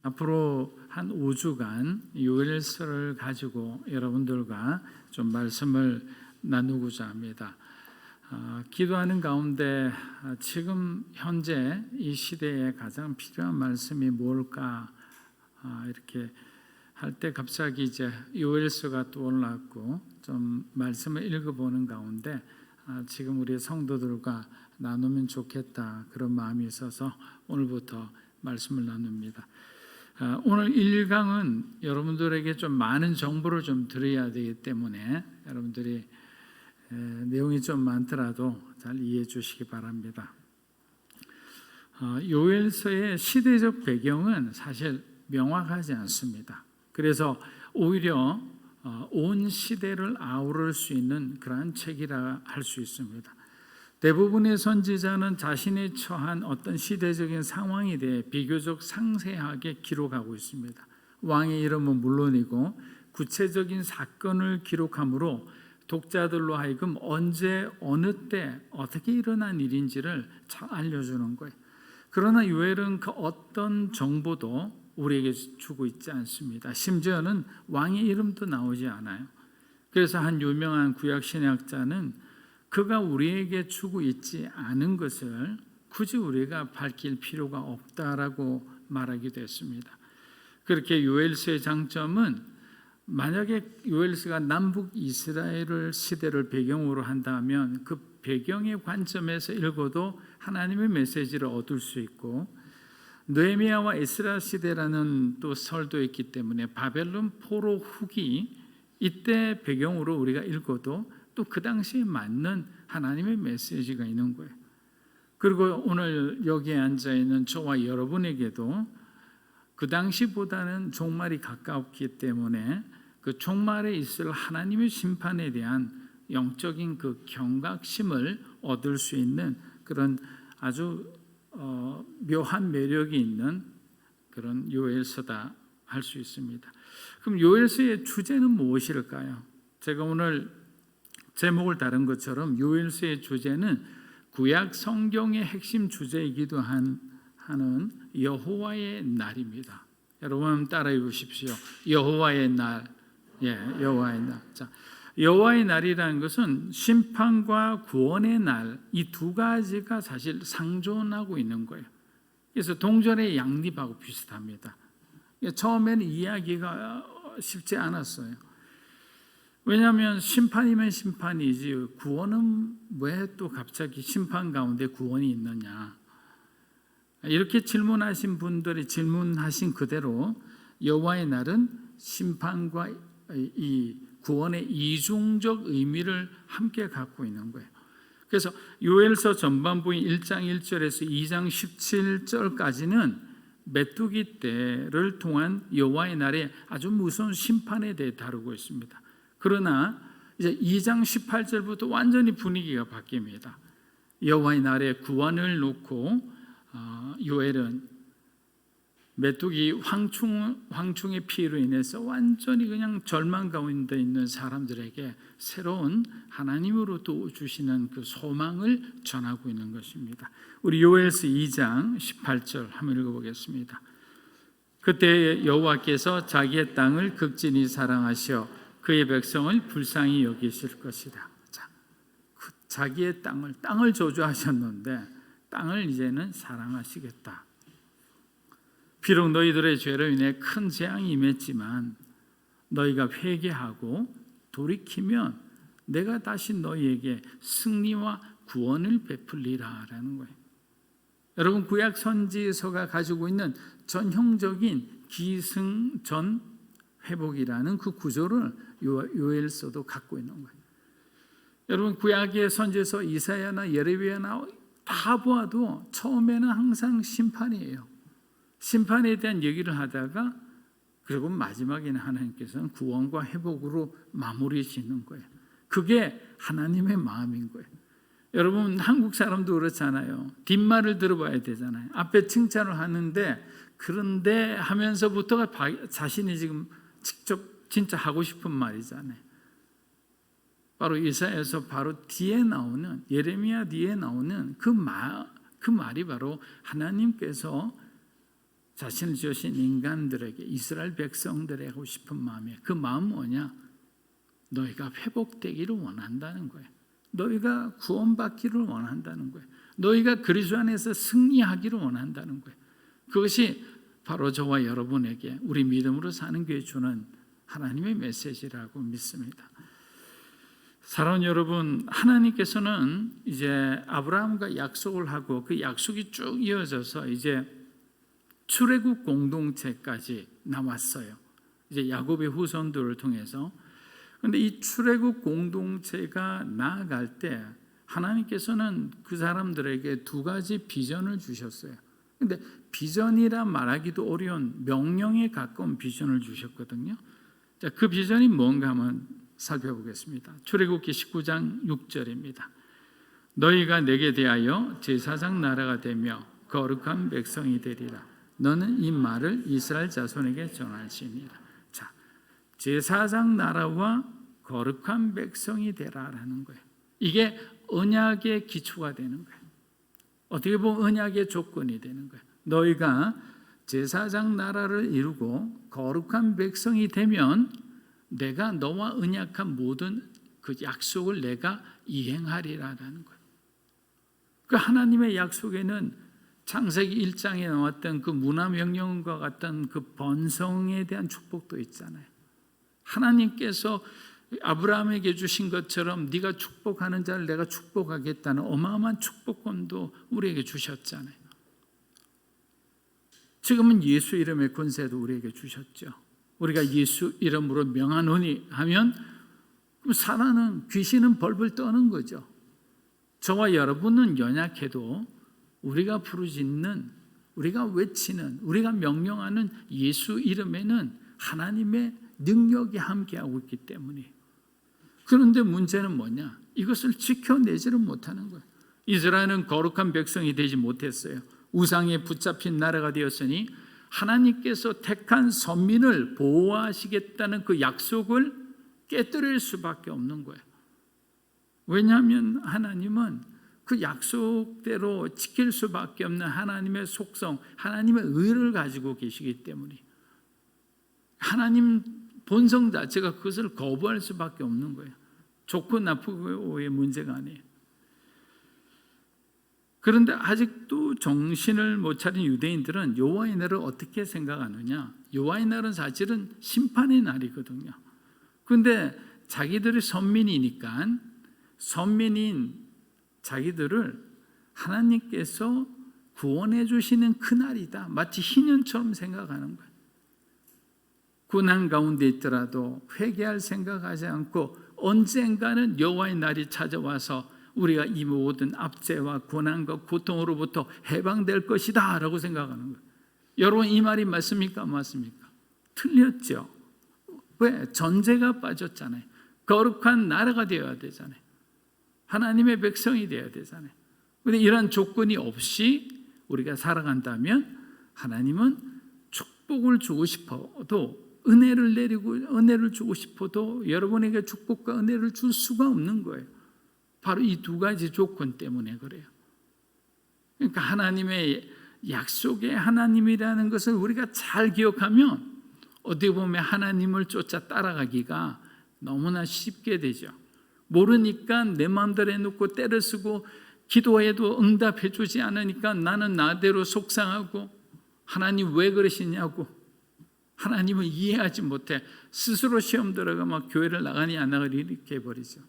앞으로 한 5주간 요엘서를 가지고 여러분들과 좀 말씀을 나누고자 합니다. 기도하는 가운데 지금 현재 이 시대에 가장 필요한 말씀이 뭘까 이렇게 할 때 갑자기 이제 요엘서가 떠올랐고 좀 말씀을 읽어보는 가운데 지금 우리 성도들과 나누면 좋겠다 그런 마음이 있어서 오늘부터 말씀을 나눕니다. 오늘 1강은 여러분들에게 좀 많은 정보를 좀 드려야 되기 때문에 여러분들이 내용이 좀 많더라도 잘 이해해 주시기 바랍니다. 요엘서의 시대적 배경은 사실 명확하지 않습니다. 그래서 오히려 온 시대를 아우를 수 있는 그러한 책이라 할 수 있습니다. 대부분의 선지자는 자신이 처한 어떤 시대적인 상황에 대해 비교적 상세하게 기록하고 있습니다. 왕의 이름은 물론이고 구체적인 사건을 기록하므로 독자들로 하여금 언제 어느 때 어떻게 일어난 일인지를 잘 알려주는 거예요. 그러나 요엘은 그 어떤 정보도 우리에게 주고 있지 않습니다. 심지어는 왕의 이름도 나오지 않아요. 그래서 한 유명한 구약 신학자는 그가 우리에게 주고 있지 않은 것을 굳이 우리가 밝힐 필요가 없다라고 말하기도 했습니다. 그렇게 요엘서의 장점은 만약에 요엘서가 남북 이스라엘 시대를 배경으로 한다면 그 배경의 관점에서 읽어도 하나님의 메시지를 얻을 수 있고, 느헤미야와 에스라 시대라는 또 설도 있기 때문에 바벨론 포로 후기 이때 배경으로 우리가 읽어도 또 그 당시에 맞는 하나님의 메시지가 있는 거예요. 그리고 오늘 여기에 앉아 있는 저와 여러분에게도 그 당시보다는 종말이 가까웠기 때문에 그 종말에 있을 하나님의 심판에 대한 영적인 그 경각심을 얻을 수 있는 그런 아주 묘한 매력이 있는 그런 요엘서다 할 수 있습니다. 그럼 요엘서의 주제는 무엇일까요? 제가 오늘 제목을 다룬 것처럼 요엘서의 주제는 구약 성경의 핵심 주제이기도 하는 여호와의 날입니다. 여러분 따라해 보십시오. 여호와의 날. 여호와의 날. 자, 여호와의 날이라는 것은 심판과 구원의 날, 이 두 가지가 사실 상존하고 있는 거예요. 그래서 동전의 양립하고 비슷합니다. 처음에는 이해하기가 쉽지 않았어요. 왜냐하면 심판이면 심판이지 구원은 왜 또 갑자기 심판 가운데 구원이 있느냐, 이렇게 질문하신 분들이 질문하신 그대로 여호와의 날은 심판과 이 구원의 이중적 의미를 함께 갖고 있는 거예요. 그래서 요엘서 전반부인 1장 1절에서 2장 17절까지는 메뚜기 때를 통한 여호와의 날의 아주 무서운 심판에 대해 다루고 있습니다. 그러나 이제 2장 18절부터 완전히 분위기가 바뀝니다. 여호와의 날의 구원을 놓고 요엘은 메뚜기 황충의 피해로 인해서 완전히 그냥 절망 가운데 있는 사람들에게 새로운 하나님으로부터 주시는 그 소망을 전하고 있는 것입니다. 우리 요엘서 2장 18절 한번 읽어보겠습니다. 그때 여호와께서 자기의 땅을 극진히 사랑하시어 그의 백성을 불쌍히 여기실 것이다. 자, 그 자기의 땅을 저주하셨는데 땅을 이제는 사랑하시겠다. 비록 너희들의 죄로 인해 큰 재앙이 임했지만 너희가 회개하고 돌이키면 내가 다시 너희에게 승리와 구원을 베풀리라라는 거예요. 여러분, 구약 선지서가 가지고 있는 전형적인 기승전 회복이라는 그 구조를 요엘서도 갖고 있는 거예요. 여러분, 구약의 선지서 이사야나 예레미야나 다 보아도 처음에는 항상 심판이에요. 심판에 대한 얘기를 하다가 그리고 마지막에는 하나님께서는 구원과 회복으로 마무리 짓는 거예요. 그게 하나님의 마음인 거예요. 여러분, 한국 사람도 그렇잖아요. 뒷말을 들어봐야 되잖아요. 앞에 칭찬을 하는데 그런데 하면서부터가 자신이 지금 직접 진짜 하고 싶은 말이잖아요. 바로 이사야에서 바로 뒤에 나오는 예레미야 뒤에 나오는 그 말이 바로 하나님께서 자신을 지으신 인간들에게, 이스라엘 백성들에게 하고 싶은 마음이에요. 그 마음은 뭐냐? 너희가 회복되기를 원한다는 거예요. 너희가 구원받기를 원한다는 거예요. 너희가 그리스도 안에서 승리하기를 원한다는 거예요. 그것이 바로 저와 여러분에게 우리 믿음으로 사는 교회 주는 하나님의 메시지라고 믿습니다. 사랑하는 여러분, 하나님께서는 이제 아브라함과 약속을 하고 그 약속이 쭉 이어져서 이제 출애굽 공동체까지 나왔어요. 이제 야곱의 후손들을 통해서. 그런데 이 출애굽 공동체가 나아갈 때 하나님께서는 그 사람들에게 두 가지 비전을 주셨어요. 근데 비전이라 말하기도 어려운 명령에 가까운 비전을 주셨거든요. 자, 그 비전이 뭔가 한번 살펴보겠습니다. 출애굽기 19장 6절입니다. 너희가 내게 대하여 제사장 나라가 되며 거룩한 백성이 되리라. 너는 이 말을 이스라엘 자손에게 전할지니라. 자, 제사장 나라와 거룩한 백성이 되라라는 거예요. 이게 언약의 기초가 되는 거예요. 어떻게 보면 언약의 조건이 되는 거예요. 너희가 제사장 나라를 이루고 거룩한 백성이 되면 내가 너와 언약한 모든 그 약속을 내가 이행하리라는 거예요. 그 하나님의 약속에는 창세기 1장에 나왔던 그 문화명령과 같은 그 번성에 대한 축복도 있잖아요. 하나님께서 아브라함에게 주신 것처럼 네가 축복하는 자를 내가 축복하겠다는 어마어마한 축복권도 우리에게 주셨잖아요. 지금은 예수 이름의 권세도 우리에게 주셨죠. 우리가 예수 이름으로 명하노니 하면 사단은, 귀신은 벌벌 떠는 거죠. 저와 여러분은 연약해도 우리가 부르짖는, 우리가 외치는, 우리가 명령하는 예수 이름에는 하나님의 능력이 함께하고 있기 때문에. 그런데 문제는 뭐냐? 이것을 지켜내지를 못하는 거예요. 이스라엘은 거룩한 백성이 되지 못했어요. 우상에 붙잡힌 나라가 되었으니 하나님께서 택한 선민을 보호하시겠다는 그 약속을 깨뜨릴 수밖에 없는 거예요. 왜냐하면 하나님은 그 약속대로 지킬 수밖에 없는 하나님의 속성, 하나님의 의를 가지고 계시기 때문에 하나님 본성 자체가 그것을 거부할 수밖에 없는 거예요. 좋고 나쁘고의 문제가 아니에요. 그런데 아직도 정신을 못 차린 유대인들은 여호와의 날을 어떻게 생각하느냐? 여호와의 날은 사실은 심판의 날이거든요. 그런데 자기들이 선민이니까 선민인 자기들을 하나님께서 구원해 주시는 그날이다, 마치 희년처럼 생각하는 거예요. 고난 가운데 있더라도 회개할 생각하지 않고 언젠가는 여호와의 날이 찾아와서 우리가 이 모든 압제와 고난과 고통으로부터 해방될 것이다 라고 생각하는 거예요. 여러분, 이 말이 맞습니까? 맞습니까? 틀렸죠. 왜? 전제가 빠졌잖아요. 거룩한 나라가 되어야 되잖아요. 하나님의 백성이 되어야 되잖아요. 그런데 이런 조건이 없이 우리가 살아간다면 하나님은 축복을 주고 싶어도, 은혜를 내리고 은혜를 주고 싶어도 여러분에게 축복과 은혜를 줄 수가 없는 거예요. 바로 이 두 가지 조건 때문에 그래요. 그러니까 하나님의 약속의 하나님이라는 것을 우리가 잘 기억하면 어떻게 보면 하나님을 쫓아 따라가기가 너무나 쉽게 되죠. 모르니까 내 마음대로 해놓고 때를 쓰고 기도해도 응답해 주지 않으니까 나는 나대로 속상하고 하나님 왜 그러시냐고, 하나님을 이해하지 못해 스스로 시험 들어가 막 교회를 나가니 안 나가니 이렇게 해버리죠.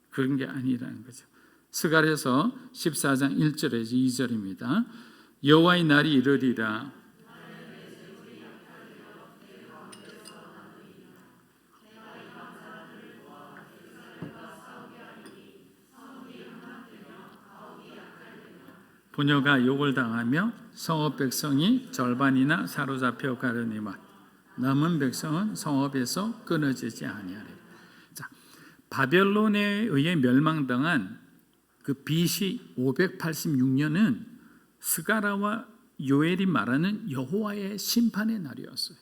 그런 게 아니라는 거죠. 스가랴서 14장 1절에서 2절입니다. 여호와의 날이 이르리라. 부녀가 욕을 당하며 성읍 백성이 절반이나 사로잡혀 가려니와 남은 백성은 성읍에서 끊어지지 아니하리라. 자, 바벨론에 의해 멸망당한 그 BC 586년은 스가랴와 요엘이 말하는 여호와의 심판의 날이었어요.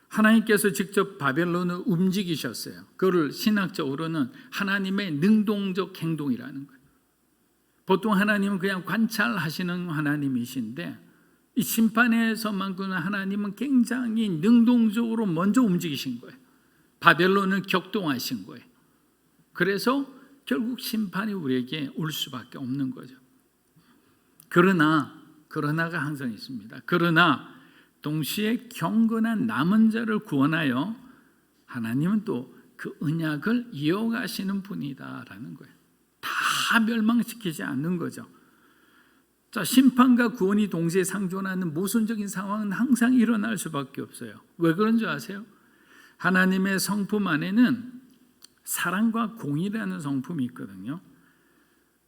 하나님께서 직접 바벨론을 움직이셨어요. 그걸 신학적으로는 하나님의 능동적 행동이라는 거예요. 보통 하나님은 그냥 관찰하시는 하나님이신데 이 심판에서만큼은 하나님은 굉장히 능동적으로 먼저 움직이신 거예요. 바벨론을 격동하신 거예요. 그래서 결국 심판이 우리에게 올 수밖에 없는 거죠. 그러나가 항상 있습니다. 그러나 동시에 경건한 남은 자를 구원하여 하나님은 또 그 언약을 이어가시는 분이다라는 거예요. 다 멸망시키지 않는 거죠. 자, 심판과 구원이 동시에 상존하는 모순적인 상황은 항상 일어날 수밖에 없어요. 왜 그런 줄 아세요? 하나님의 성품 안에는 사랑과 공의라는 성품이 있거든요.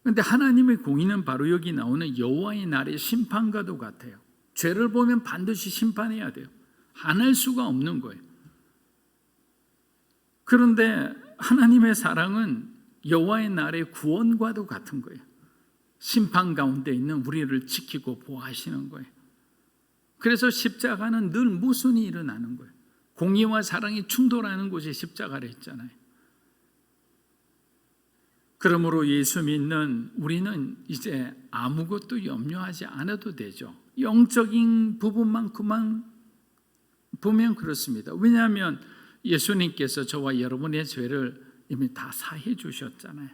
그런데 하나님의 공의는 바로 여기 나오는 여호와의 날의 심판과도 같아요. 죄를 보면 반드시 심판해야 돼요. 안 할 수가 없는 거예요. 그런데 하나님의 사랑은 여호와의 날의 구원과도 같은 거예요. 심판 가운데 있는 우리를 지키고 보호하시는 거예요. 그래서 십자가는 늘 모순이 일어나는 거예요. 공의와 사랑이 충돌하는 곳이 십자가라 했잖아요. 그러므로 예수 믿는 우리는 이제 아무것도 염려하지 않아도 되죠. 영적인 부분만큼만 보면 그렇습니다. 왜냐하면 예수님께서 저와 여러분의 죄를 이미 다 사해 주셨잖아요.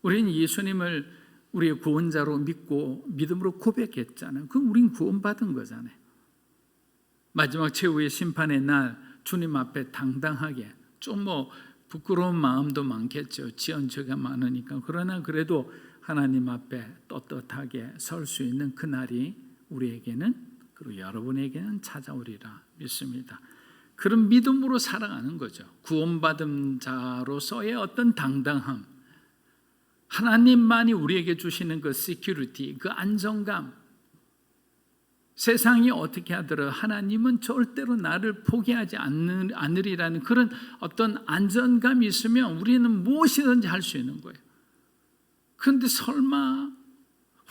우리는 예수님을 우리의 구원자로 믿고 믿음으로 고백했잖아요. 그럼 우린 구원받은 거잖아요. 마지막 최후의 심판의 날 주님 앞에 당당하게, 좀 부끄러운 마음도 많겠죠. 지은 죄가 많으니까. 그러나 그래도 하나님 앞에 떳떳하게 설 수 있는 그날이 우리에게는, 그리고 여러분에게는 찾아오리라 믿습니다. 그런 믿음으로 살아가는 거죠. 구원받은 자로서의 어떤 당당함, 하나님만이 우리에게 주시는 그 시큐리티, 그 안정감, 세상이 어떻게 하더라도 하나님은 절대로 나를 포기하지 않으리라는 그런 어떤 안전감이 있으면 우리는 무엇이든지 할 수 있는 거예요. 그런데 설마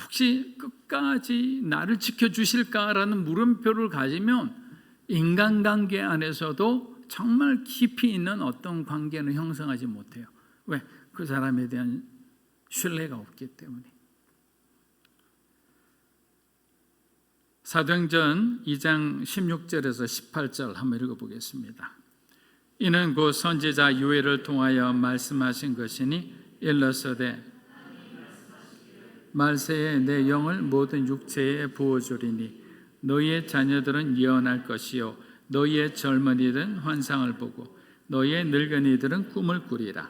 혹시 끝까지 나를 지켜주실까라는 물음표를 가지면 인간관계 안에서도 정말 깊이 있는 어떤 관계는 형성하지 못해요. 왜? 그 사람에 대한 신뢰가 없기 때문에. 사도행전 2장 16절에서 18절 한번 읽어보겠습니다. 이는 곧 선지자 요엘을 통하여 말씀하신 것이니 일러서되 말세에 내 영을 모든 육체에 부어주리니 너희의 자녀들은 예언할 것이요 너희의 젊은이들은 환상을 보고 너희의 늙은이들은 꿈을 꾸리라.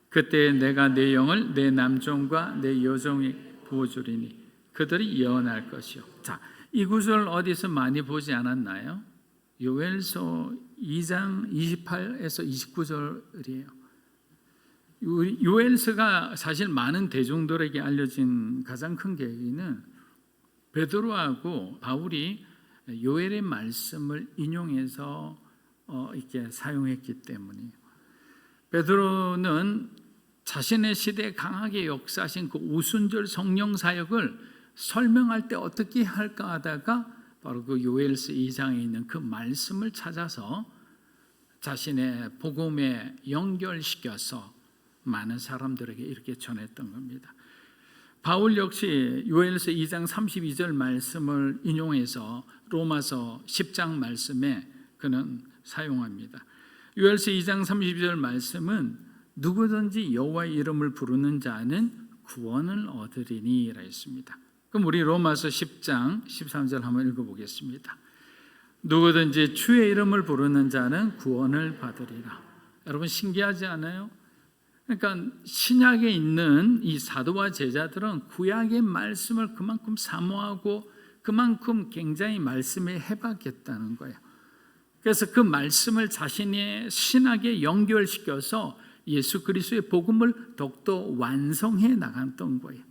그때 내가 내 영을 내 남종과 내 여종에 부어주리니 그들이 예언할 것이요. 자, 이 구절 어디서 많이 보지 않았나요? 요엘서 2장 28에서 29절이에요. 요엘서가 사실 많은 대중들에게 알려진 가장 큰 계기는 베드로하고 바울이 요엘의 말씀을 인용해서 이렇게 사용했기 때문이에요. 베드로는 자신의 시대에 강하게 역사하신 그 오순절 성령 사역을 설명할 때 어떻게 할까 하다가 바로 그 요엘서 2장에 있는 그 말씀을 찾아서 자신의 복음에 연결시켜서 많은 사람들에게 이렇게 전했던 겁니다. 바울 역시 요엘서 2장 32절 말씀을 인용해서 로마서 10장 말씀에 그는 사용합니다. 요엘서 2장 32절 말씀은 누구든지 여호와의 이름을 부르는 자는 구원을 얻으리니라 했습니다. 그럼 우리 로마서 10장 13절 한번 읽어보겠습니다. 누구든지 주의 이름을 부르는 자는 구원을 받으리라. 여러분 신기하지 않아요? 그러니까 신약에 있는 이 사도와 제자들은 구약의 말씀을 그만큼 사모하고 그만큼 굉장히 말씀에 해박했다는 거예요. 그래서 그 말씀을 자신의 신학에 연결시켜서 예수 그리스도의 복음을 더욱더 완성해 나갔던 거예요.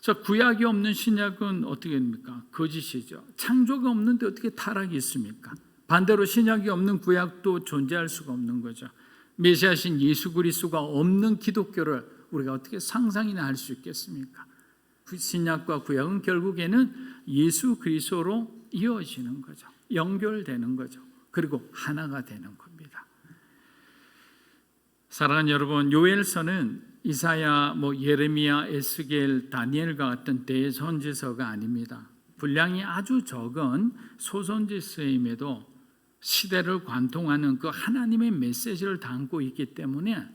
저 구약이 없는 신약은 어떻게 됩니까? 거짓이죠. 창조가 없는데 어떻게 타락이 있습니까? 반대로 신약이 없는 구약도 존재할 수가 없는 거죠. 메시아신 예수 그리스도가 없는 기독교를 우리가 어떻게 상상이나 할 수 있겠습니까? 신약과 구약은 결국에는 예수 그리스도로 이어지는 거죠. 연결되는 거죠. 그리고 하나가 되는 겁니다. 사랑하는 여러분, 요엘서는 이사야, 예레미야, 에스겔, 다니엘과 같은 대선지서가 아닙니다. 분량이 아주 적은 소선지서임에도 시대를 관통하는 그 하나님의 메시지를 담고 있기 때문에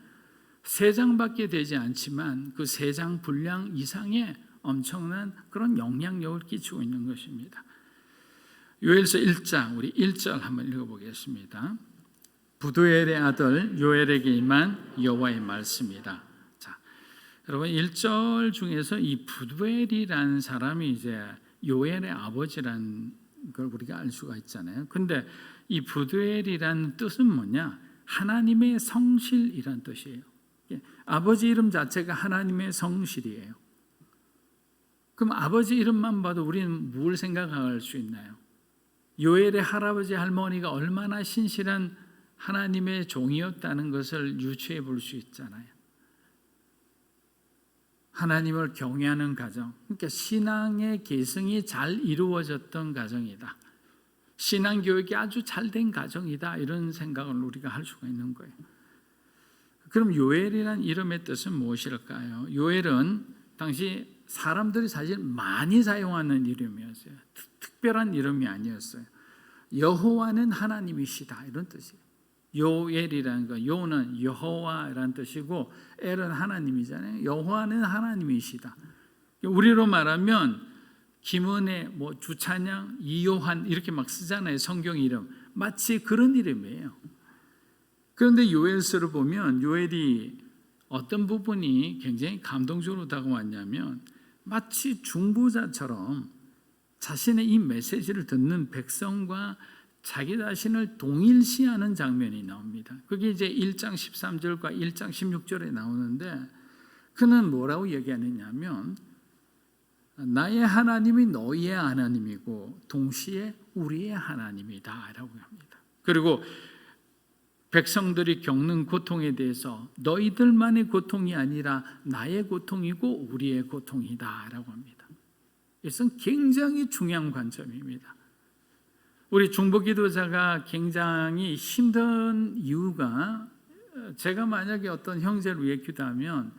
3장밖에 되지 않지만 그 3장 분량 이상의 엄청난 그런 영향력을 끼치고 있는 것입니다. 요엘서 1장 우리 1절 한번 읽어보겠습니다. 부두엘의 아들 요엘에게 임한 여호와의 말씀이다. 자, 여러분 1절 중에서 이 부두엘이라는 사람이 이제 요엘의 아버지라는 걸 우리가 알 수가 있잖아요. 근데 이 부두엘이라는 뜻은 뭐냐? 하나님의 성실이란 뜻이에요. 아버지 이름 자체가 하나님의 성실이에요. 그럼 아버지 이름만 봐도 우리는 뭘 생각할 수 있나요? 요엘의 할아버지 할머니가 얼마나 신실한 하나님의 종이었다는 것을 유추해 볼 수 있잖아요. 하나님을 경외하는 가정, 그러니까 신앙의 계승이 잘 이루어졌던 가정이다. 신앙 교육이 아주 잘된 가정이다. 이런 생각을 우리가 할 수가 있는 거예요. 그럼 요엘이란 이름의 뜻은 무엇일까요? 요엘은 당시 사람들이 사실 많이 사용하는 이름이었어요. 특별한 이름이 아니었어요. 여호와는 하나님이시다 이런 뜻이에요. 요엘이라는 거, 요는 여호와라는 뜻이고 엘은 하나님이잖아요. 여호와는 하나님이시다. 우리로 말하면 김은혜, 주찬양, 이요한 이렇게 막 쓰잖아요. 성경 이름. 마치 그런 이름이에요. 그런데 요엘서를 보면 요엘이 어떤 부분이 굉장히 감동적으로 다가왔냐면 마치 중보자처럼 자신의 이 메시지를 듣는 백성과 자기 자신을 동일시하는 장면이 나옵니다. 그게 이제 1장 13절과 1장 16절에 나오는데 그는 뭐라고 얘기하느냐면 나의 하나님이 너희의 하나님이고 동시에 우리의 하나님이다 라고 합니다. 그리고 백성들이 겪는 고통에 대해서 너희들만의 고통이 아니라 나의 고통이고 우리의 고통이다 라고 합니다. 이것은 굉장히 중요한 관점입니다. 우리 중보기도자가 굉장히 힘든 이유가 제가 만약에 어떤 형제를 위해 기도하면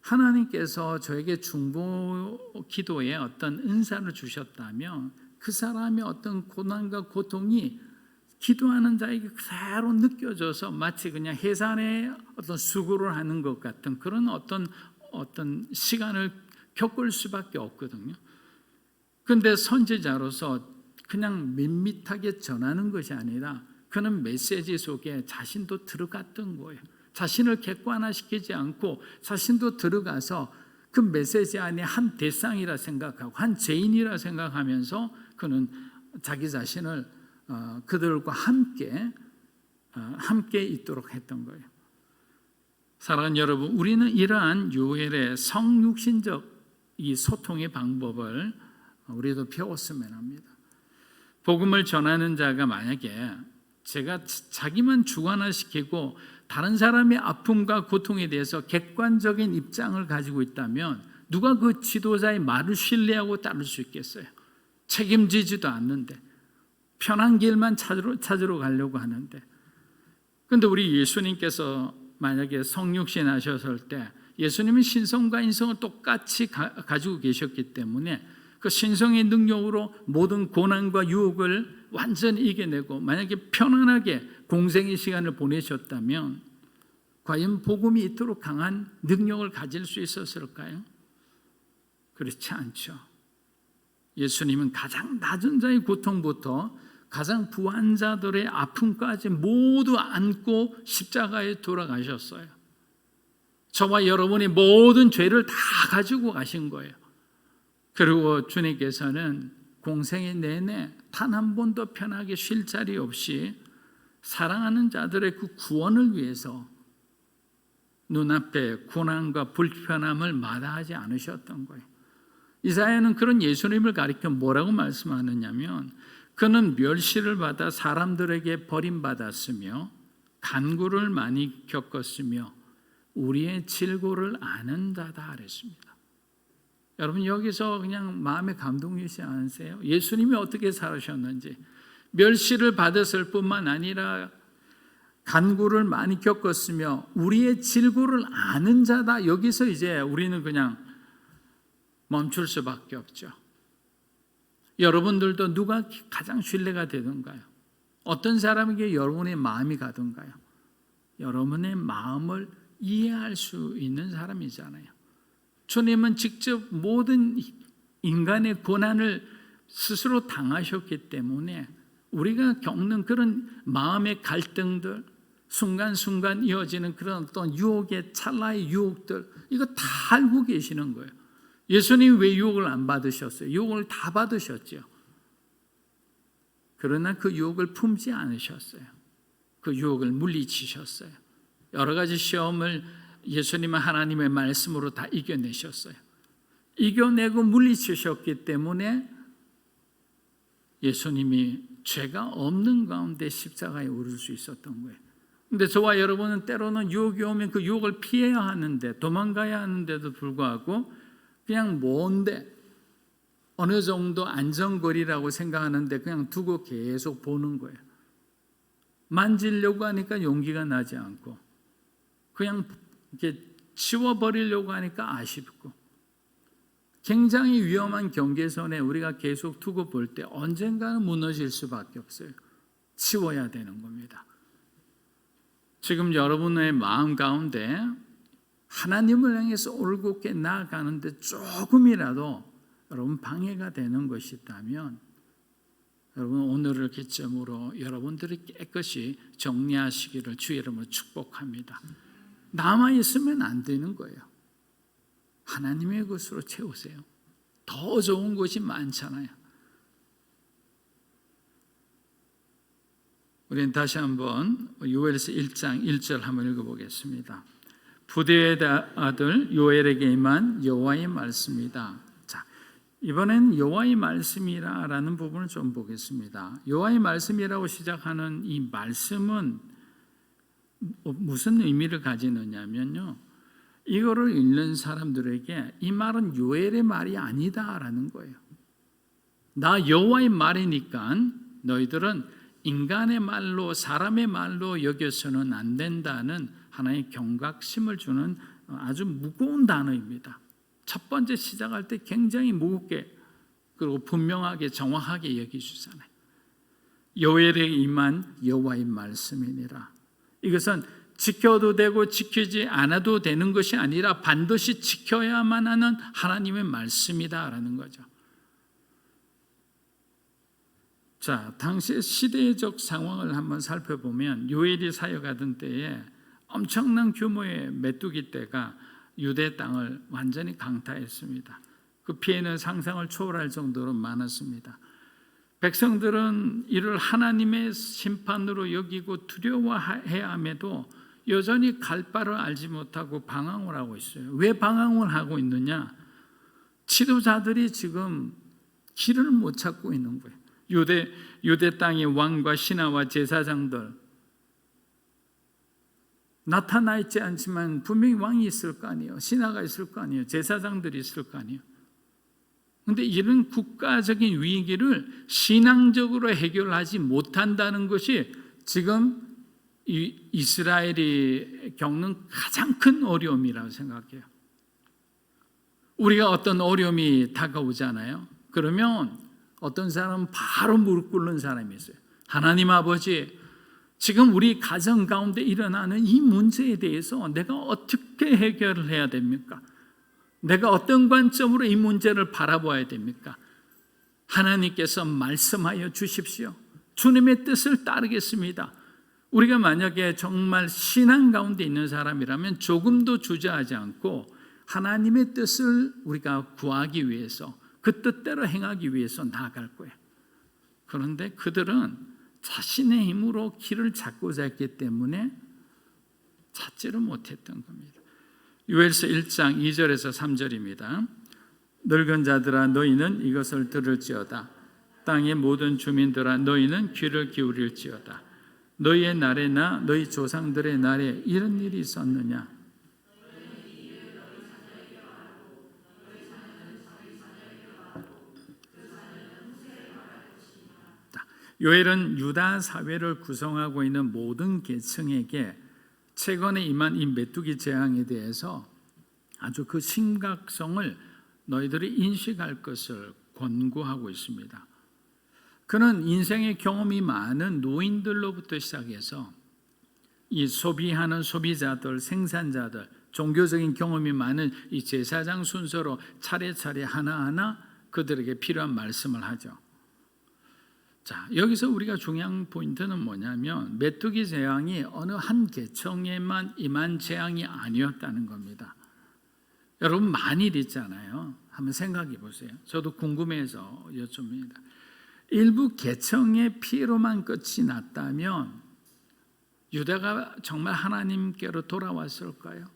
하나님께서 저에게 중보기도에 어떤 은사를 주셨다면 그 사람의 어떤 고난과 고통이 기도하는 자에게 그대로 느껴져서 마치 그냥 해산에 어떤 수고를 하는 것 같은 그런 어떤 시간을 겪을 수밖에 없거든요. 그런데 선지자로서 그냥 밋밋하게 전하는 것이 아니라 그는 메시지 속에 자신도 들어갔던 거예요. 자신을 객관화시키지 않고 자신도 들어가서 그 메시지 안에 한 대상이라 생각하고 한 죄인이라 생각하면서 그는 자기 자신을 그들과 함께 있도록 했던 거예요. 사랑하는 여러분, 우리는 이러한 요엘의 성육신적 이 소통의 방법을 우리도 배웠으면 합니다. 복음을 전하는 자가 만약에 제가 자기만 주관화시키고 다른 사람의 아픔과 고통에 대해서 객관적인 입장을 가지고 있다면 누가 그 지도자의 말을 신뢰하고 따를 수 있겠어요? 책임지지도 않는데 편한 길만 찾으러 가려고 하는데. 그런데 우리 예수님께서 만약에 성육신 하셨을 때 예수님은 신성과 인성을 똑같이 가지고 계셨기 때문에 그 신성의 능력으로 모든 고난과 유혹을 완전히 이겨내고 만약에 편안하게 공생의 시간을 보내셨다면 과연 복음이 이토록 강한 능력을 가질 수 있었을까요? 그렇지 않죠. 예수님은 가장 낮은 자의 고통부터 가장 부한 자들의 아픔까지 모두 안고 십자가에 돌아가셨어요. 저와 여러분의 모든 죄를 다 가지고 가신 거예요. 그리고 주님께서는 공생의 내내 단 한 번도 편하게 쉴 자리 없이 사랑하는 자들의 그 구원을 위해서 눈앞에 고난과 불편함을 마다하지 않으셨던 거예요. 이사야는 그런 예수님을 가리켜 뭐라고 말씀하느냐면 그는 멸시를 받아 사람들에게 버림받았으며 간구를 많이 겪었으며 우리의 질고를 아는 자다 그랬습니다. 여러분 여기서 그냥 마음에 감동이지 않으세요? 예수님이 어떻게 살으셨는지 멸시를 받았을 뿐만 아니라 간구를 많이 겪었으며 우리의 질고를 아는 자다. 여기서 이제 우리는 그냥 멈출 수밖에 없죠. 여러분들도 누가 가장 신뢰가 되던가요? 어떤 사람에게 여러분의 마음이 가던가요? 여러분의 마음을 이해할 수 있는 사람이잖아요. 주님은 직접 모든 인간의 고난을 스스로 당하셨기 때문에 우리가 겪는 그런 마음의 갈등들, 순간순간 이어지는 그런 어떤 유혹의 찰나의 유혹들, 이거 다 알고 계시는 거예요. 예수님 왜 유혹을 안 받으셨어요? 유혹을 다 받으셨죠. 그러나 그 유혹을 품지 않으셨어요. 그 유혹을 물리치셨어요. 여러 가지 시험을 예수님은 하나님의 말씀으로 다 이겨내셨어요. 이겨내고 물리치셨기 때문에 예수님이 죄가 없는 가운데 십자가에 오를 수 있었던 거예요. 근데 저와 여러분은 때로는 유혹이 오면 그 유혹을 피해야 하는데, 도망가야 하는데도 불구하고 그냥 뭔데 어느 정도 안전거리라고 생각하는데 그냥 두고 계속 보는 거예요. 만지려고 하니까 용기가 나지 않고 그냥 이렇게 치워버리려고 하니까 아쉽고, 굉장히 위험한 경계선에 우리가 계속 두고 볼 때 언젠가는 무너질 수밖에 없어요. 치워야 되는 겁니다. 지금 여러분의 마음 가운데 하나님을 향해서 올곧게 나아가는데 조금이라도 여러분 방해가 되는 것이 있다면, 여러분 오늘을 기점으로 여러분들이 깨끗이 정리하시기를 주의 이름으로 축복합니다. 남아있으면 안 되는 거예요. 하나님의 것으로 채우세요. 더 좋은 것이 많잖아요. 우리는 다시 한번 요엘서 1장 1절 한번 읽어보겠습니다. 부대의 아들 요엘에게 임한 여호와의 말씀이다. 자, 이번엔 여호와의 말씀이라는 부분을 좀 보겠습니다. 여호와의 말씀이라고 시작하는 이 말씀은 무슨 의미를 가지느냐면요, 이거를 읽는 사람들에게 이 말은 요엘의 말이 아니다라는 거예요. 나 여호와의 말이니까 너희들은 인간의 말로, 사람의 말로 여겨서는 안 된다는 하나의 경각심을 주는 아주 무거운 단어입니다. 첫 번째 시작할 때 굉장히 무겁게 그리고 분명하게 정확하게 여기주잖아요. 요엘에 임한 여호와의 말씀이니라. 이것은 지켜도 되고 지키지 않아도 되는 것이 아니라 반드시 지켜야만 하는 하나님의 말씀이다라는 거죠. 자, 당시 시대적 상황을 한번 살펴보면 요엘이 사역하던 때에 엄청난 규모의 메뚜기 떼가 유대 땅을 완전히 강타했습니다. 그 피해는 상상을 초월할 정도로 많았습니다. 백성들은 이를 하나님의 심판으로 여기고 두려워해야 함에도 여전히 갈 바를 알지 못하고 방황을 하고 있어요. 왜 방황을 하고 있느냐? 지도자들이 지금 길을 못 찾고 있는 거예요. 유대 땅의 왕과 신하와 제사장들, 나타나 있지 않지만 분명히 왕이 있을 거 아니에요. 신하가 있을 거 아니에요. 제사장들이 있을 거 아니에요. 그런데 이런 국가적인 위기를 신앙적으로 해결하지 못한다는 것이 지금 이스라엘이 겪는 가장 큰 어려움이라고 생각해요. 우리가 어떤 어려움이 다가오잖아요. 그러면 어떤 사람은 바로 무릎 꿇는 사람이 있어요. 하나님 아버지, 지금 우리 가정 가운데 일어나는 이 문제에 대해서 내가 어떻게 해결을 해야 됩니까? 내가 어떤 관점으로 이 문제를 바라봐야 됩니까? 하나님께서 말씀하여 주십시오. 주님의 뜻을 따르겠습니다. 우리가 만약에 정말 신앙 가운데 있는 사람이라면 조금도 주저하지 않고 하나님의 뜻을 우리가 구하기 위해서, 그 뜻대로 행하기 위해서 나아갈 거예요. 그런데 그들은 자신의 힘으로 길을 찾고자 했기 때문에 찾지를 못했던 겁니다. 요엘서 1장 2절에서 3절입니다. 늙은 자들아 너희는 이것을 들을지어다. 땅의 모든 주민들아 너희는 귀를 기울일지어다. 너희의 날에나 너희 조상들의 날에 이런 일이 있었느냐? 요엘은 유다 사회를 구성하고 있는 모든 계층에게 최근에 임한 이 메뚜기 재앙에 대해서 아주 그 심각성을 너희들이 인식할 것을 권고하고 있습니다. 그는 인생의 경험이 많은 노인들로부터 시작해서 이 소비하는 소비자들, 생산자들, 종교적인 경험이 많은 이 제사장 순서로 차례차례 하나하나 그들에게 필요한 말씀을 하죠. 자, 여기서 우리가 중요한 포인트는 뭐냐면 메뚜기 재앙이 어느 한 계층에만 임한 재앙이 아니었다는 겁니다. 여러분 만일 있잖아요. 한번 생각해 보세요. 저도 궁금해서 여쭙니다. 일부 계층의 피해로만 끝이 났다면 유다가 정말 하나님께로 돌아왔을까요?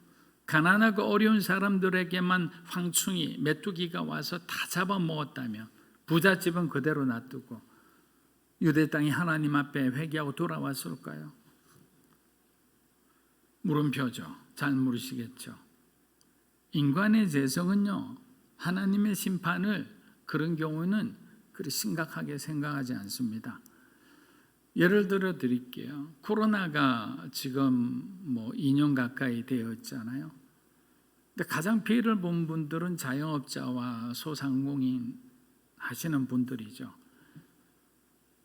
가난하고 어려운 사람들에게만 황충이 메뚜기가 와서 다 잡아먹었다면 부잣집은 그대로 놔두고 유대 땅이 하나님 앞에 회개하고 돌아왔을까요? 물음표죠. 잘 물으시겠죠. 인간의 재성은요, 하나님의 심판을 그런 경우는 그리 심각하게 생각하지 않습니다. 예를 들어 드릴게요. 코로나가 지금 2년 가까이 되었잖아요. 근데 가장 피해를 본 분들은 자영업자와 소상공인 하시는 분들이죠.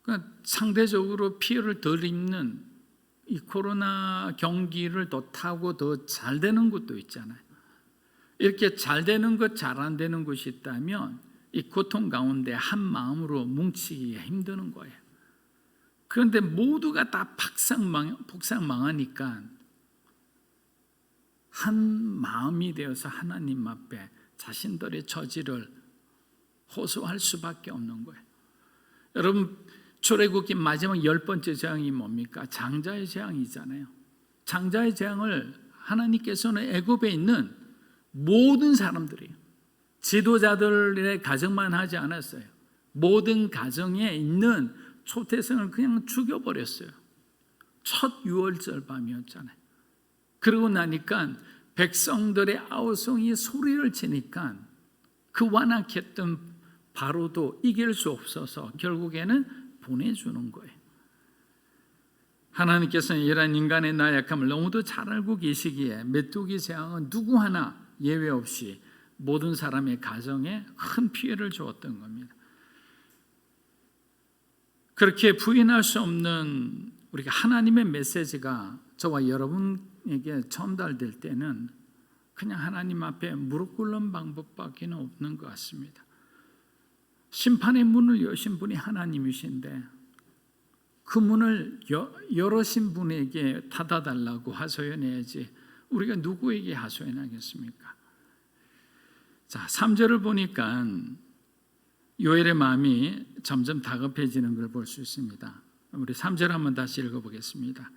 그러니까 상대적으로 피해를 덜 입는 이 코로나 경기를 더 타고 더 잘 되는 곳도 있잖아요. 이렇게 잘 되는 것, 잘 안 되는 곳이 있다면 이 고통 가운데 한 마음으로 뭉치기가 힘드는 거예요. 그런데 모두가 다 폭삭 망하니까 한 마음이 되어서 하나님 앞에 자신들의 처지를 호소할 수밖에 없는 거예요. 여러분, 출애굽기 마지막 10번째 재앙이 뭡니까? 장자의 재앙이잖아요. 장자의 재앙을 하나님께서는 애굽에 있는 모든 사람들이 지도자들의 가정만 하지 않았어요. 모든 가정에 있는 초태생을 그냥 죽여버렸어요. 첫 유월절 밤이었잖아요. 그러고 나니까 백성들의 아우성이 소리를 치니까 그 완악했던 바로도 이길 수 없어서 결국에는 보내주는 거예요. 하나님께서는 이러한 인간의 나약함을 너무도 잘 알고 계시기에 메뚜기 재앙은 누구 하나 예외 없이 모든 사람의 가정에 큰 피해를 주었던 겁니다. 그렇게 부인할 수 없는 우리가 하나님의 메시지가 저와 여러분에게 전달될 때는 그냥 하나님 앞에 무릎 꿇는 방법밖에 없는 것 같습니다. 심판의 문을 여신 분이 하나님이신데 그 문을 열으신 분에게 닫아달라고 하소연해야지 우리가 누구에게 하소연하겠습니까? 자, 3절을 보니까 요엘의 마음이 점점 다급해지는 걸 볼 수 있습니다. 우리 3절 한번 다시 읽어보겠습니다.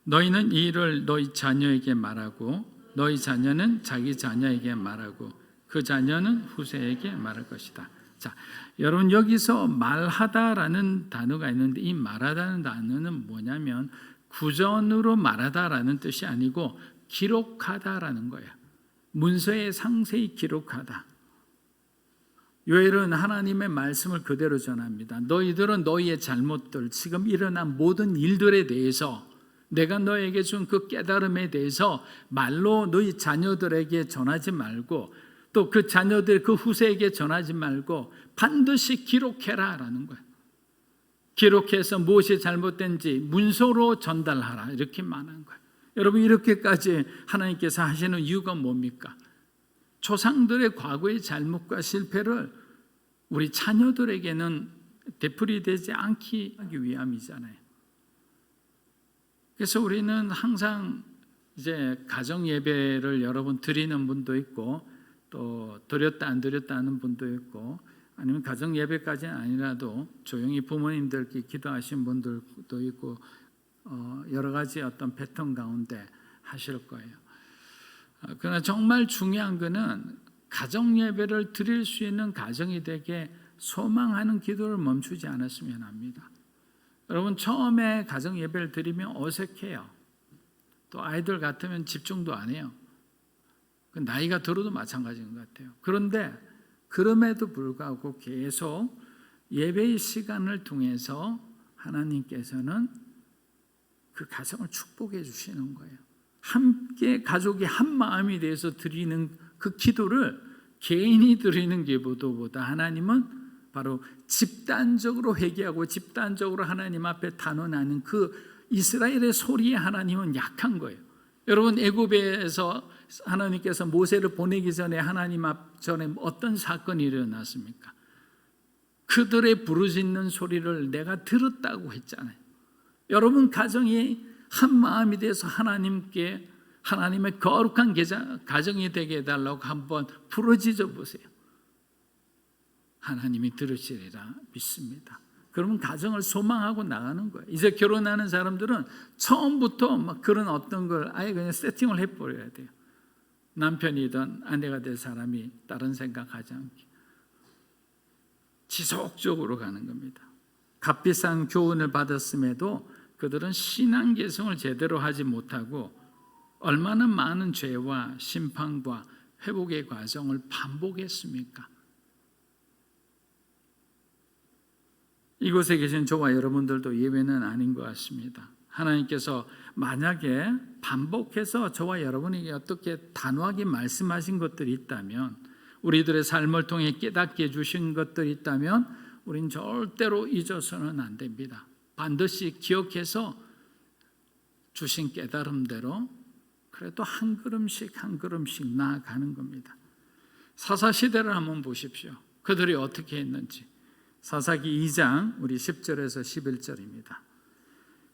너희는 이 일을 너희 자녀에게 말하고 너희 자녀는 자기 자녀에게 말하고 그 자녀는 후세에게 말할 것이다. 자, 여러분 여기서 말하다라는 단어가 있는데 이 말하다는 단어는 뭐냐면 구전으로 말하다라는 뜻이 아니고 기록하다라는 거예요. 문서에 상세히 기록하다. 요엘은 하나님의 말씀을 그대로 전합니다. 너희들은 너희의 잘못들, 지금 일어난 모든 일들에 대해서 내가 너에게 준 그 깨달음에 대해서 말로 너희 자녀들에게 전하지 말고 또 그 자녀들 그 후세에게 전하지 말고 반드시 기록해라 라는 거예요. 기록해서 무엇이 잘못된지 문서로 전달하라 이렇게 말하는 거예요. 여러분 이렇게까지 하나님께서 하시는 이유가 뭡니까? 조상들의 과거의 잘못과 실패를 우리 자녀들에게는 되풀이되지 않기 위함이잖아요. 그래서 우리는 항상 이제 가정 예배를 여러분 드리는 분도 있고 또 드렸다 안 드렸다 하는 분도 있고 아니면 가정 예배까지는 아니라도 조용히 부모님들께 기도하신 분들도 있고 여러 가지 어떤 패턴 가운데 하실 거예요. 그러나 정말 중요한 것은 가정 예배를 드릴 수 있는 가정이 되게 소망하는 기도를 멈추지 않았으면 합니다. 여러분 처음에 가정 예배를 드리면 어색해요. 또 아이들 같으면 집중도 안 해요. 나이가 들어도 마찬가지인 것 같아요. 그런데 그럼에도 불구하고 계속 예배의 시간을 통해서 하나님께서는 그 가정을 축복해 주시는 거예요. 함께 가족이 한 마음이 돼서 드리는 그 기도를 개인이 드리는 기도보다 하나님은 바로 집단적으로 회개하고 집단적으로 하나님 앞에 단언하는 그 이스라엘의 소리에 하나님은 약한 거예요. 여러분, 애굽에서 하나님께서 모세를 보내기 전에 하나님 앞 전에 어떤 사건이 일어났습니까? 그들의 부르짖는 소리를 내가 들었다고 했잖아요. 여러분 가정이 한 마음이 돼서 하나님께, 하나님의 거룩한 가정이 되게 해달라고 한번 부르짖어 보세요. 하나님이 들으시리라 믿습니다. 그러면 가정을 소망하고 나가는 거예요. 이제 결혼하는 사람들은 처음부터 막 그런 어떤 걸 아예 그냥 세팅을 해버려야 돼요. 남편이든 아내가 될 사람이 다른 생각하지 않게 지속적으로 가는 겁니다. 값비싼 교훈을 받았음에도 그들은 신앙 개성을 제대로 하지 못하고 얼마나 많은 죄와 심판과 회복의 과정을 반복했습니까? 이곳에 계신 저와 여러분들도 예외는 아닌 것 같습니다. 하나님께서 만약에 반복해서 저와 여러분에게 어떻게 단호하게 말씀하신 것들이 있다면, 우리들의 삶을 통해 깨닫게 해주신 것들이 있다면 우린 절대로 잊어서는 안 됩니다. 반드시 기억해서 주신 깨달음대로 그래도 한 걸음씩 한 걸음씩 나아가는 겁니다. 사사시대를 한번 보십시오. 그들이 어떻게 했는지. 사사기 2장 우리 10절에서 11절입니다.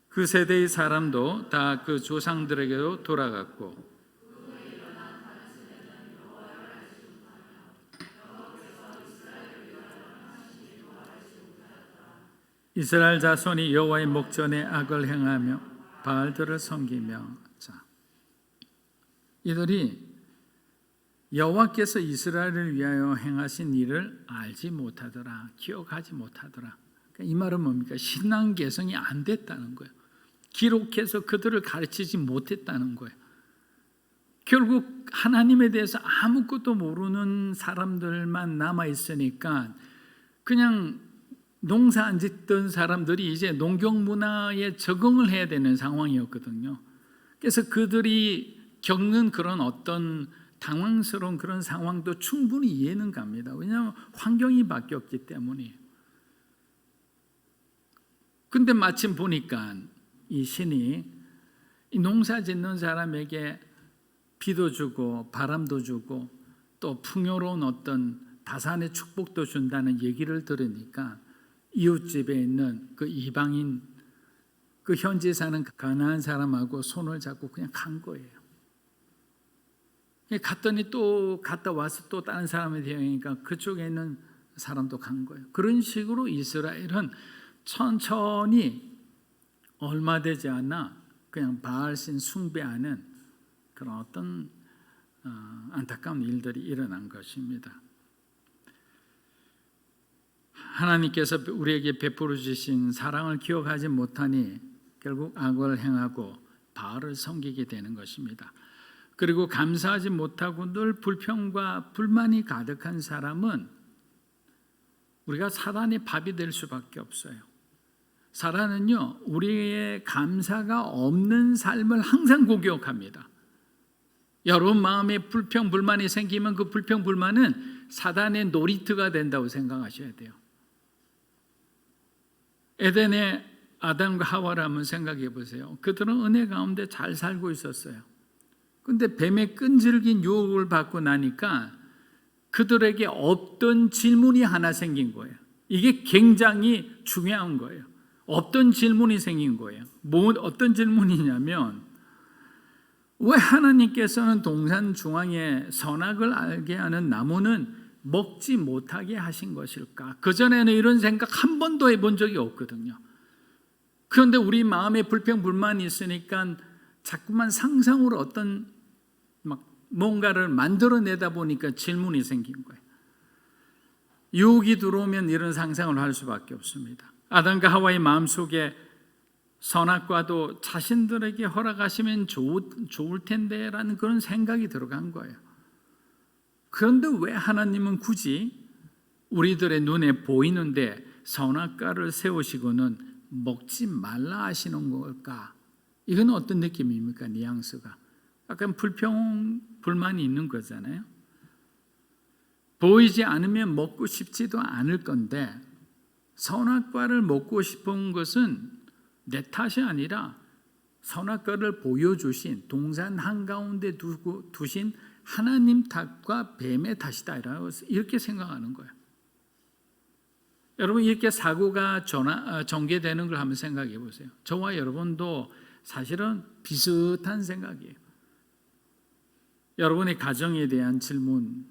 그 세대의 사람도 다 그 조상들에게로 돌아갔고 이스라엘 자손이 여호와의 목전에 악을 행하며 바알들을 섬기며, 자, 이들이 여호와께서 이스라엘을 위하여 행하신 일을 알지 못하더라, 기억하지 못하더라. 그러니까 이 말은 뭡니까? 신앙 개성이 안 됐다는 거예요. 기록해서 그들을 가르치지 못했다는 거예요. 결국 하나님에 대해서 아무것도 모르는 사람들만 남아 있으니까 그냥 농사 안 짓던 사람들이 이제 농경 문화에 적응을 해야 되는 상황이었거든요. 그래서 그들이 겪는 그런 어떤 당황스러운 그런 상황도 충분히 이해는 갑니다. 왜냐하면 환경이 바뀌었기 때문이에요. 근데 마침 보니까 이 신이 이 농사 짓는 사람에게 비도 주고 바람도 주고 또 풍요로운 어떤 다산의 축복도 준다는 얘기를 들으니까 이웃집에 있는 그 이방인, 그 현지에 사는 가나안 사람하고 손을 잡고 그냥 간 거예요. 갔더니 또 갔다 와서 또 다른 사람에 대하니까 그쪽에 있는 사람도 간 거예요. 그런 식으로 이스라엘은 천천히 얼마 되지 않아 그냥 바알신 숭배하는 그런 어떤 안타까운 일들이 일어난 것입니다. 하나님께서 우리에게 베풀어 주신 사랑을 기억하지 못하니 결국 악을 행하고 바알을 섬기게 되는 것입니다. 그리고 감사하지 못하고 늘 불평과 불만이 가득한 사람은 우리가 사단의 밥이 될 수밖에 없어요. 사단은요, 우리의 감사가 없는 삶을 항상 공격합니다. 여러분 마음에 불평, 불만이 생기면 그 불평, 불만은 사단의 놀이터가 된다고 생각하셔야 돼요. 에덴의 아담과 하와를 한번 생각해 보세요. 그들은 은혜 가운데 잘 살고 있었어요. 그런데 뱀의 끈질긴 유혹을 받고 나니까 그들에게 없던 질문이 하나 생긴 거예요. 이게 굉장히 중요한 거예요. 없던 질문이 생긴 거예요. 어떤 질문이냐면, 왜 하나님께서는 동산 중앙에 선악을 알게 하는 나무는 먹지 못하게 하신 것일까? 그전에는 이런 생각 한 번도 해본 적이 없거든요. 그런데 우리 마음에 불평, 불만이 있으니까 자꾸만 상상으로 어떤 뭔가를 만들어내다 보니까 질문이 생긴 거예요. 유혹이 들어오면 이런 상상을 할 수밖에 없습니다. 아담과 하와의 마음속에 선악과도 자신들에게 허락하시면 좋을 텐데 라는 그런 생각이 들어간 거예요. 그런데 왜 하나님은 굳이 우리들의 눈에 보이는데 선악과를 세우시고는 먹지 말라 하시는 걸까? 이건 어떤 느낌입니까? 뉘앙스가 약간 불평, 불만이 있는 거잖아요. 보이지 않으면 먹고 싶지도 않을 건데 선악과를 먹고 싶은 것은 내 탓이 아니라 선악과를 보여주신 동산 한가운데 두신 하나님 탓과 뱀의 탓이다 이렇게 생각하는 거예요. 여러분 이렇게 사고가 전개되는 걸 한번 생각해 보세요. 저와 여러분도 사실은 비슷한 생각이에요. 여러분의 가정에 대한 질문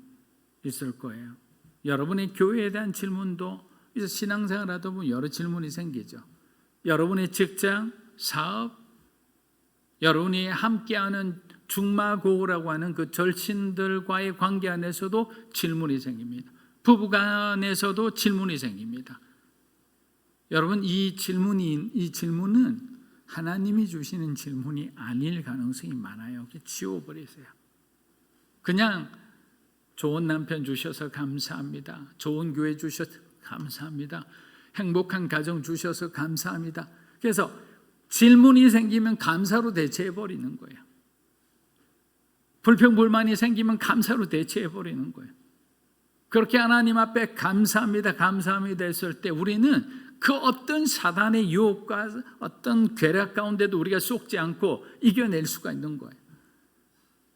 있을 거예요. 여러분의 교회에 대한 질문도 이제 신앙생활 하다 보면 여러 질문이 생기죠. 여러분의 직장, 사업, 여러분이 함께하는 중마고우라고 하는 그 절친들과의 관계 안에서도 질문이 생깁니다. 부부간에서도 질문이 생깁니다. 여러분 이 질문은 하나님이 주시는 질문이 아닐 가능성이 많아요. 지워버리세요. 그냥 좋은 남편 주셔서 감사합니다. 좋은 교회 주셔서 감사합니다. 행복한 가정 주셔서 감사합니다. 그래서 질문이 생기면 감사로 대체해버리는 거예요. 불평불만이 생기면 감사로 대체해버리는 거예요. 그렇게 하나님 앞에 감사합니다, 감사합니다 했을 때 우리는 그 어떤 사단의 유혹과 어떤 괴락 가운데도 우리가 속지 않고 이겨낼 수가 있는 거예요.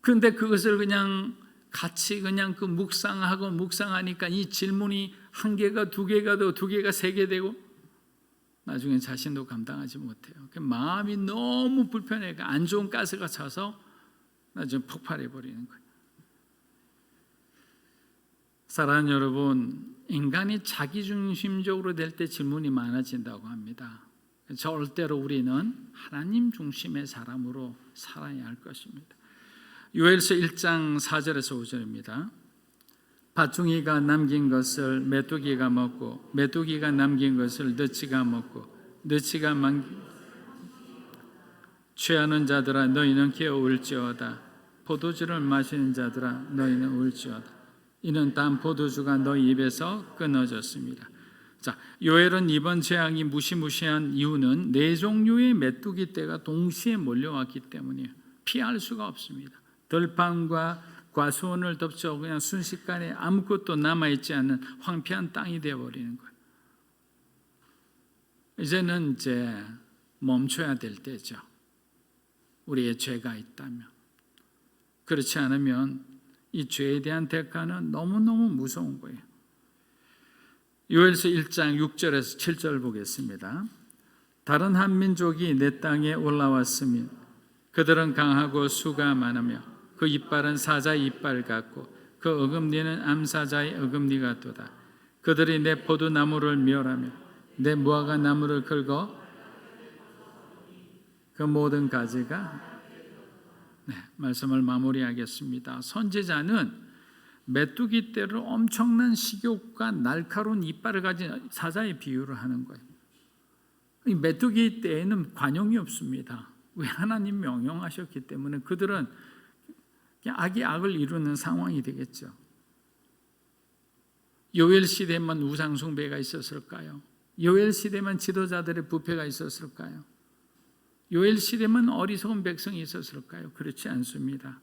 그런데 그것을 그냥 같이 그냥 그 묵상하니까 이 질문이 한 개가 두 개가 되고 두 개가 세 개 되고 나중에 자신도 감당하지 못해요. 마음이 너무 불편해. 안 좋은 가스가 차서 나중에 폭발해 버리는 거예요. 사랑하는 여러분, 인간이 자기중심적으로 될 때 질문이 많아진다고 합니다. 절대로 우리는 하나님 중심의 사람으로 살아야 할 것입니다. 요엘서 1장 4절에서 5절입니다. 밭둥이가 남긴 것을 메뚜기가 먹고 메뚜기가 남긴 것을 너치가 먹고 너치가 취하는 자들아 너희는 깨어 울지어다. 포도주를 마시는 자들아 너희는 울지어다. 이는 단 포도주가 너희 입에서 끊어졌습니다. 자, 요엘은 이번 재앙이 무시무시한 이유는 네 종류의 메뚜기 떼가 동시에 몰려왔기 때문이에요. 피할 수가 없습니다. 들판과 과수원을 덮쳐 그냥 순식간에 아무것도 남아있지 않은 황폐한 땅이 되어버리는 거예요. 이제는 멈춰야 될 때죠. 우리의 죄가 있다면. 그렇지 않으면 이 죄에 대한 대가는 너무너무 무서운 거예요. 요엘서 1장 6절에서 7절 보겠습니다. 다른 한 민족이 내 땅에 올라왔으면 그들은 강하고 수가 많으며 그 이빨은 사자의 이빨 같고 그 어금니는 암사자의 어금니 같도다. 그들이 내 포도나무를 멸하며 내 무화과 나무를 긁어 그 모든 가지가 말씀을 마무리하겠습니다. 선지자는 메뚜기 떼를 엄청난 식욕과 날카로운 이빨을 가진 사자의 비유를 하는 거예요. 이 메뚜기 떼에는 관용이 없습니다. 왜? 하나님 명령하셨기 때문에 그들은 악이 악을 이루는 상황이 되겠죠. 요엘 시대만 우상 숭배가 있었을까요? 요엘 시대만 지도자들의 부패가 있었을까요? 요엘 시대만 어리석은 백성이 있었을까요? 그렇지 않습니다.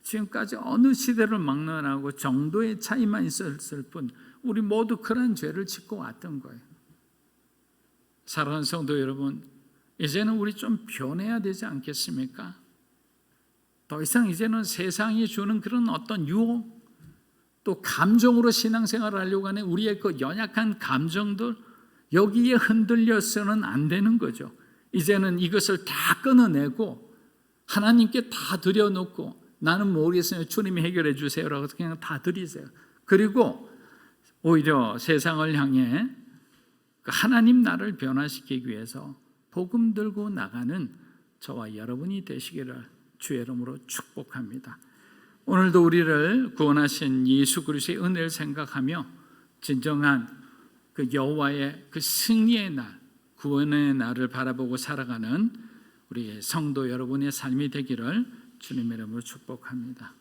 지금까지 어느 시대를 막론하고 정도의 차이만 있었을 뿐 우리 모두 그런 죄를 짓고 왔던 거예요. 사랑하는 성도 여러분, 이제는 우리 좀 변해야 되지 않겠습니까? 더 이상 이제는 세상이 주는 그런 어떤 유혹, 또 감정으로 신앙생활을 하려고 하는 우리의 그 연약한 감정들, 여기에 흔들려서는 안 되는 거죠. 이제는 이것을 다 끊어내고 하나님께 다 드려놓고 나는 모르겠으면 주님이 해결해 주세요라고 그냥 다 드리세요. 그리고 오히려 세상을 향해 하나님 나를 변화시키기 위해서 복음 들고 나가는 저와 여러분이 되시기를 주의 이름으로 축복합니다. 오늘도 우리를 구원하신 예수 그리스도의 은혜를 생각하며 진정한 그 여호와의 그 승리의 날, 구원의 날을 바라보고 살아가는 우리 성도 여러분의 삶이 되기를 주님의 이름으로 축복합니다.